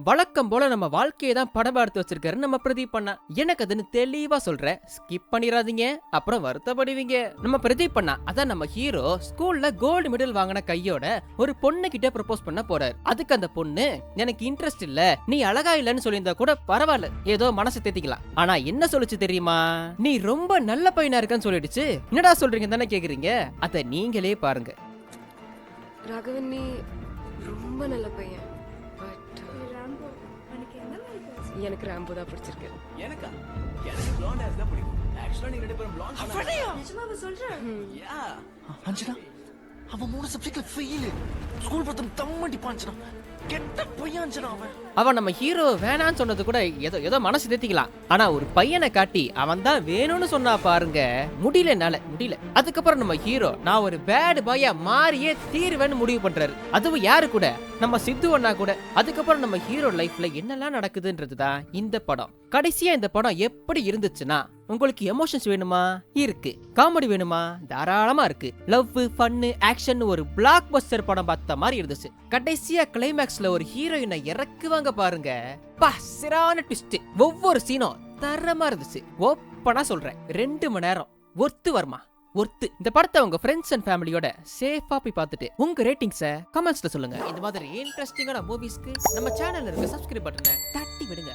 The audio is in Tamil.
வழக்கம் போல நம்ம வாழ்க்கையை தான் படம் எடுத்து வச்சிருக்காரு நம்ம பிரதீப் அண்ணா. எனக்கு அதுன்னு தெளிவா சொல்றேன், ஸ்கிப் பண்ணிடாதீங்க, அப்புறம் வருத்தப்படுவீங்க. நம்ம பிரதீப் அண்ணா அதான் நம்ம ஹீரோ ஸ்கூல்ல கோல்டு மெடல் வாங்கின கையோட ஒரு பொண்ணு கிட்ட ப்ரப்போஸ் பண்ண போறாரு. அதுக்கு அந்த பொண்ணு எனக்கு இன்ட்ரெஸ்ட் இல்ல, நீ அழகா இல்லன்னு சொல்லியிருந்தா கூட பரவாயில்ல, ஏதோ மனசு தேத்திக்கலாம். ஆனா என்ன சொல்லுச்சு தெரியுமா? நீ ரொம்ப நல்ல பையனா இருக்கன்னு சொல்லிடுச்சு. என்னடா சொல்றீங்க தானே கேக்குறீங்க? அத நீங்களே பாருங்க. ராகவன், நீ ரொம்ப நல்ல பையன். எனக்கு ராம்போ தான் பிடிச்சிருக்கு. எனக்கு blonde hair தான் பிடிக்கும். Actually நீங்க ரெண்டு பேரும் blonde அப்படியே நிஜமாவா சொல்ற? யா அஞ்சனா அவன் 3 சப்ஜெக்ட்ல ஃபெயில். ஸ்கூல் பத்தம் தம்மடி பாஞ்சனா. கெட்ட பையன் அஞ்சனா அவன். அவன் நம்ம ஹீரோ வேணான்னு சொன்னது கூட ஏதோ மனசு தேத்திக்கலாம். ஆனா ஒரு பையனை காட்டி அவன் தான் வேணும்னு சொன்னா பாருங்க, முடியல. அதுக்கப்புறம் நம்ம ஹீரோ நான் ஒரு பேட் பாயா மாறியே தீர்வேன்னு முடிவு பண்றாரு. அதுவும் யாரு கூட? நம்ம சித்து அண்ணா கூட. அதுக்கப்புறம் நம்ம ஹீரோ லைஃப்ல என்னெல்லாம் நடக்குதுன்றதுதான் இந்த படம். கடைசியா இந்த படம் எப்படி இருந்துச்சுன்னா, உங்களுக்கு எமோஷன்ஸ் வேணுமா? இருக்கு. காமெடி வேணுமா? தாராளமா இருக்கு. லவ், ஃபன்னு, ஆக்ஷன் ஒரு பிளாக் பஸ்டர் படம் பார்த்த மாதிரி இருந்துச்சு. கடைசியா கிளைமேக்ஸ்ல ஒரு ஹீரோயினை இறக்குவாங்க பாருங்க, சிறான ட்விஸ்ட். ஒவ்வொரு சீனும் தரமா இருந்துச்சு. ஓப்பனா சொல்றேன், 2 மணி நேரம் ஒர்த்து வருமா? ஒர்த்து. இந்த படத்தை உங்க ஃப்ரெண்ட்ஸ் அண்ட் ஃபேமிலியோட சேஃபா போய் பார்த்துட்டு உங்க ரேட்டிங்ஸை கமெண்ட்ஸ்ல சொல்லுங்க. இந்த மாதிரி இன்ட்ரெஸ்டிங்கான மூவிஸ்க்கு நம்ம சேனல்ல இருக்க சப்ஸ்கிரைப் பட்டனை தட்டி விடுங்க.